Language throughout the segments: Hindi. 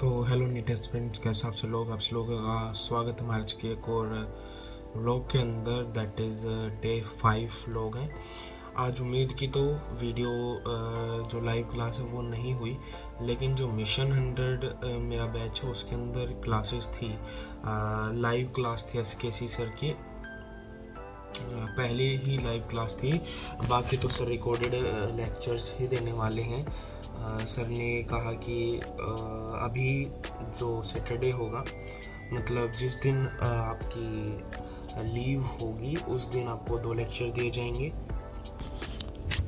तो हेलो नीटेस्ट फ्रेंड्स, कैसे आप सब लोगों का स्वागत हमारे आज के एक और व्लॉग के अंदर, दैट इज़ डे 5 व्लॉग है। आज उम्मीद की तो वीडियो जो लाइव क्लास है वो नहीं हुई, लेकिन जो मिशन 100 मेरा बैच है उसके अंदर क्लासेस थी, लाइव क्लास थी SKC सर की। पहले ही लाइव क्लास थी, बाकी तो सर रिकॉर्डेड लेक्चर्स ही देने वाले हैं। सर ने कहा कि अभी जो सैटरडे होगा, मतलब जिस दिन आपकी लीव होगी उस दिन आपको 2 लेक्चर दिए जाएंगे।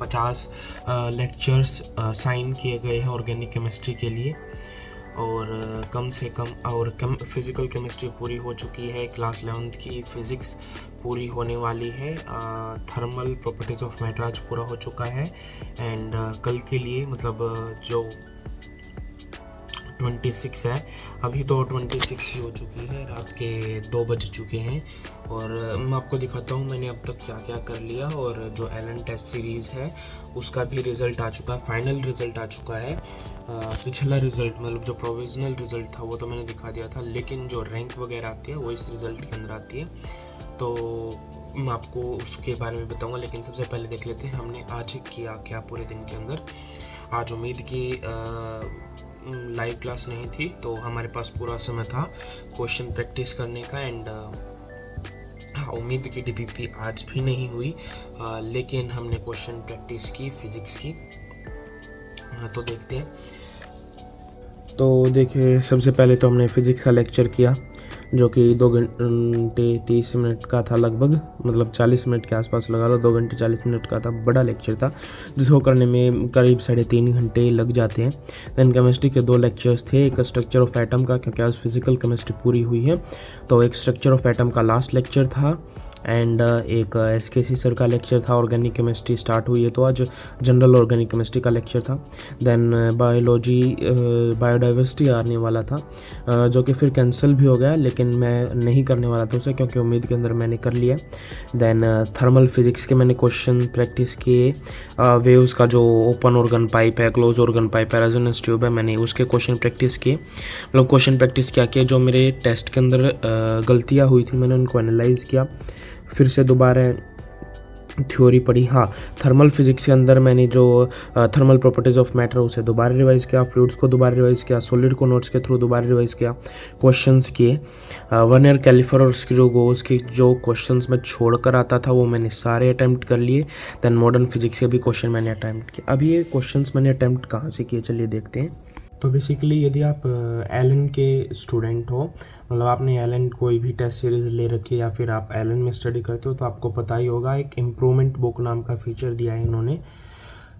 50 लेक्चर्स साइन किए गए हैं ऑर्गेनिक केमिस्ट्री के लिए, और कम से कम फिज़िकल केमिस्ट्री पूरी हो चुकी है। क्लास 11th की फ़िज़िक्स पूरी होने वाली है। थर्मल प्रॉपर्टीज़ ऑफ मैटर आज पूरा हो चुका है। एंड कल के लिए मतलब जो 26 है, अभी तो 26 ही हो चुकी है, रात के 2 बज चुके हैं। और मैं आपको दिखाता हूँ मैंने अब तक क्या क्या कर लिया। और जो एलन टेस्ट सीरीज़ है उसका भी रिज़ल्ट आ चुका है, फाइनल रिज़ल्ट आ चुका है। पिछला रिज़ल्ट मतलब जो प्रोविज़नल रिज़ल्ट था वो तो मैंने दिखा दिया था, लेकिन जो रैंक वगैरह आती है वो इस रिज़ल्ट के अंदर आती है, तो मैं आपको उसके बारे में बताऊंगा। लेकिन सबसे पहले देख लेते हैं हमने आज किया क्या पूरे दिन के अंदर। आज उम्मीद की लाइव क्लास नहीं थी, तो हमारे पास पूरा समय था क्वेश्चन प्रैक्टिस करने का। एंड हाँ, उम्मीद की DPP आज भी नहीं हुई, लेकिन हमने क्वेश्चन प्रैक्टिस की फिज़िक्स की। तो देखते हैं। तो देखिए, सबसे पहले तो हमने फ़िज़िक्स का लेक्चर किया, जो कि 2 घंटे 30 मिनट का था लगभग, मतलब 40 मिनट के आसपास लगा लो। 2 घंटे 40 मिनट का था, बड़ा लेक्चर था, जिसको करने में करीब 3.5 घंटे लग जाते हैं। दैन केमिस्ट्री के 2 लेक्चर्स थे, एक स्ट्रक्चर ऑफ एटम का, क्योंकि आज फिजिकल केमिस्ट्री पूरी हुई है, तो एक स्ट्रक्चर ऑफ एटम का लास्ट लेक्चर था। एंड एक SKC सर का लेक्चर था, ऑर्गेनिक केमिस्ट्री स्टार्ट हुई है तो आज जनरल ऑर्गेनिक केमिस्ट्री का लेक्चर था। देन बायोलॉजी बायोडाइवर्सिटी आने वाला था, जो कि फिर कैंसिल भी हो गया, लेकिन मैं नहीं करने वाला था उसे, क्योंकि उम्मीद के अंदर मैंने कर लिया। देन थर्मल फिजिक्स के मैंने क्वेश्चन प्रैक्टिस किए। वेव्स का जो ओपन ऑर्गन पाइप है, क्लोज ऑर्गन पाइप है, रेजोनेंस ट्यूब है, मैंने उसके क्वेश्चन प्रैक्टिस किए। मतलब क्वेश्चन प्रैक्टिस क्या किया, जो मेरे टेस्ट के अंदर गलतियाँ हुई थी मैंने उनको एनालाइज किया, फिर से दोबारा थ्योरी पढ़ी। हाँ, थर्मल फिजिक्स के अंदर मैंने जो थर्मल प्रॉपर्टीज़ ऑफ मैटर उसे दोबारा रिवाइज़ किया, फ्लूइड्स को दोबारा रिवाइज़ किया, सॉलिड को नोट्स के थ्रू दोबारा रिवाइज़ किया, क्वेश्चंस किए। वर्नियर कैलिपर और उसकी जो गोस की जो क्वेश्चंस मैं छोड़ कर आता था वो मैंने सारे अटैम्प्ट कर लिए। दैन मॉडर्न फिजिक्स के भी क्वेश्चन मैंने अटैम्प्ट किए। अब ये क्वेश्चंस मैंने अटैम्प्ट कहाँ से किए, चलिए देखते हैं। तो बेसिकली यदि आप एलन के स्टूडेंट हो, मतलब आपने एलन कोई भी टेस्ट सीरीज़ ले रखी है या फिर आप एलन में स्टडी करते हो, तो आपको पता ही होगा एक इम्प्रूवमेंट बुक नाम का फीचर दिया है इन्होंने।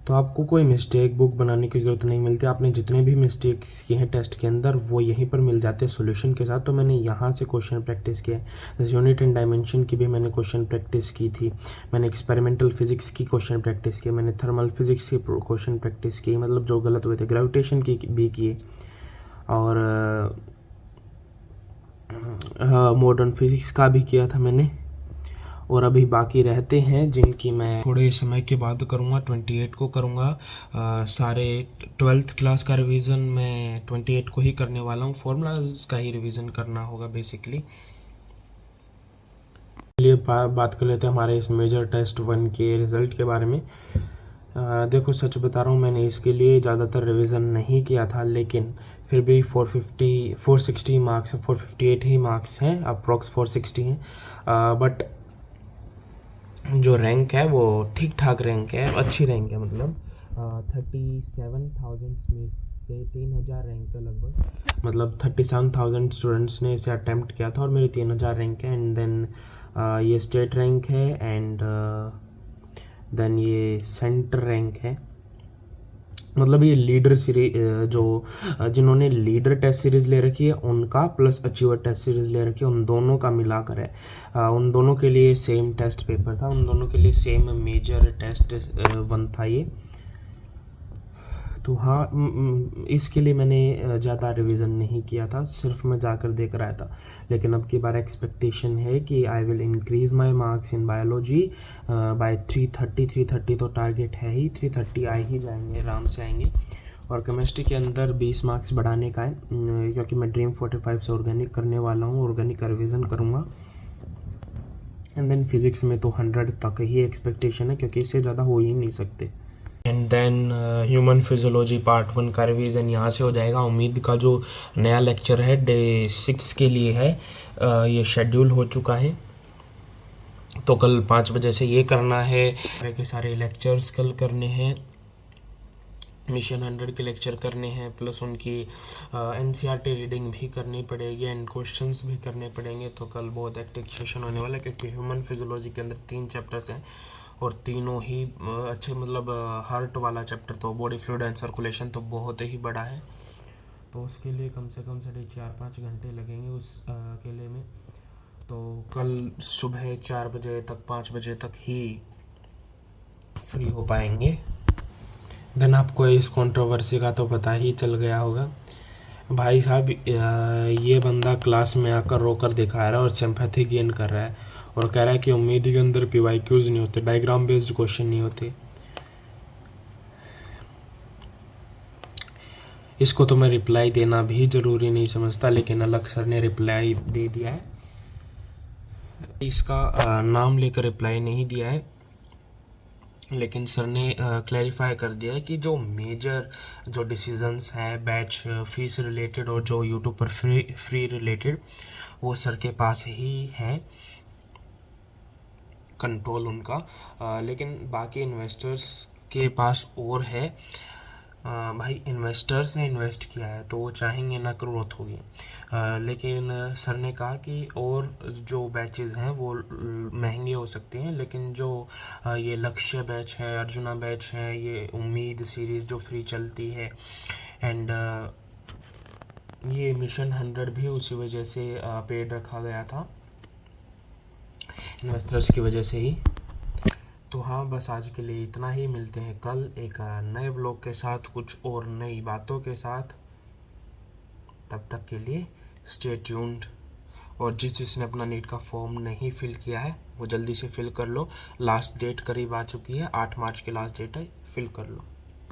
तो आपको कोई मिस्टेक बुक बनाने की ज़रूरत नहीं मिलती। आपने जितने भी मिस्टेक्स किए हैं टेस्ट के अंदर वो यहीं पर मिल जाते हैं सॉल्यूशन के साथ। तो मैंने यहाँ से क्वेश्चन प्रैक्टिस किया है। जैसे यूनिट एंड डायमेंशन की भी मैंने क्वेश्चन प्रैक्टिस की थी, मैंने एक्सपेरिमेंटल फिजिक्स की क्वेश्चन प्रैक्टिस की, मैंने थर्मल फिजिक्स की क्वेश्चन प्रैक्टिस की, मतलब जो गलत हुए थे, ग्रेविटेशन की भी किए, और हाँ, मॉडर्न फिजिक्स का भी किया था मैंने। और अभी बाकी रहते हैं जिनकी मैं थोड़े समय के बाद करूँगा, 28 को करूँगा। सारे 12th क्लास का रिवीजन मैं 28 को ही करने वाला हूँ। फॉर्मूलाज का ही रिवीजन करना होगा बेसिकली। चलिए बात कर लेते हैं हमारे इस मेजर टेस्ट 1 के रिज़ल्ट के बारे में। देखो, सच बता रहा हूँ, मैंने इसके लिए ज़्यादातर रिवीजन नहीं किया था, लेकिन फिर भी 460 मार्क्स, 458 ही मार्क्स हैं, अप्रॉक्स 460 हैं। बट जो रैंक है वो ठीक ठाक रैंक है, अच्छी रैंक है, मतलब 37,000 में से 3,000 रैंक है लगभग, मतलब 37,000 स्टूडेंट्स ने इसे अटैम्प्ट किया था और मेरी 3,000 रैंक है। एंड देन ये स्टेट रैंक है, एंड देन ये सेंटर रैंक है। मतलब ये लीडर सीरीज जो जिन्होंने लीडर टेस्ट सीरीज़ ले रखी है उनका, प्लस अचीवर टेस्ट सीरीज़ ले रखी है, उन दोनों का मिलाकर है। उन दोनों के लिए सेम टेस्ट पेपर था, उन दोनों के लिए सेम मेजर टेस्ट 1 था ये। तो हाँ, इसके लिए मैंने ज़्यादा रिवीजन नहीं किया था, सिर्फ मैं जाकर देख रहा था। लेकिन अब की बार एक्सपेक्टेशन है कि I will increase my marks in biology by 330 तो टारगेट है ही, 330 आ ही जाएंगे, आराम से आएंगे। और केमिस्ट्री के अंदर 20 मार्क्स बढ़ाने का है, क्योंकि मैं ड्रीम 45 से ऑर्गेनिक करने वाला हूँ, ऑर्गेनिक का रिविज़न करूँगा। एंड देन फिज़िक्स में तो 100 तक ही एक्सपेक्टेशन है, क्योंकि इससे ज़्यादा हो ही नहीं सकते। And then human physiology part 1 का रिवीजन यहाँ से हो जाएगा। उम्मीद का जो नया लेक्चर है डे 6 के लिए है, ये शेड्यूल हो चुका है, तो कल 5 बजे से ये करना है। सारे के सारे लेक्चर्स कल करने हैं, मिशन 100 के लेक्चर करने हैं, प्लस उनकी एनसीईआरटी रीडिंग भी करनी पड़ेगी एंड क्वेश्चंस भी करने पड़ेंगे। तो कल बहुत एक्टिव सेशन होने वाला है, क्योंकि ह्यूमन फिजियोलॉजी के अंदर 3 चैप्टर्स हैं और तीनों ही अच्छे, मतलब हार्ट वाला चैप्टर तो बॉडी फ्लूइड एंड सर्कुलेशन तो बहुत ही बड़ा है, तो उसके लिए कम से कम 4.5 घंटे लगेंगे उस अकेले में। तो कल सुबह 4 बजे तक 5 बजे तक ही फ्री हो पाएंगे। देन आपको इस कंट्रोवर्सी का तो पता ही चल गया होगा भाई साहब, ये बंदा क्लास में आकर रोकर दिखा रहा है और सिंपैथी गेन कर रहा है और कह रहा है कि उम्मीद के अंदर PYQs नहीं होते, डायग्राम बेस्ड क्वेश्चन नहीं होते। इसको तो मैं रिप्लाई देना भी ज़रूरी नहीं समझता, लेकिन अलग सर ने रिप्लाई दे दिया है। इसका नाम लेकर रिप्लाई नहीं दिया है, लेकिन सर ने क्लैरिफाई कर दिया है कि जो मेजर जो डिसीजंस हैं बैच फीस रिलेटेड और जो यूट्यूब पर फ्री रिलेटेड, वो सर के पास ही है कंट्रोल उनका, लेकिन बाकी इन्वेस्टर्स के पास और है। भाई इन्वेस्टर्स ने इन्वेस्ट किया है तो वो चाहेंगे ना ग्रोथ होगी, लेकिन सर ने कहा कि और जो बैचेस हैं वो महंगे हो सकते हैं, लेकिन जो ये लक्ष्य बैच है, अर्जुना बैच है, ये उम्मीद सीरीज़ जो फ्री चलती है, एंड ये मिशन 100 भी उसी वजह से पेड रखा गया था, इन्वेस्टर्स की वजह से ही। तो हाँ, बस आज के लिए इतना ही। मिलते हैं कल एक नए ब्लॉग के साथ, कुछ और नई बातों के साथ। तब तक के लिए स्टे ट्यून्ड। और जिसने अपना नीट का फॉर्म नहीं फिल किया है वो जल्दी से फिल कर लो, लास्ट डेट करीब आ चुकी है, 8 मार्च की लास्ट डेट है, फिल कर लो।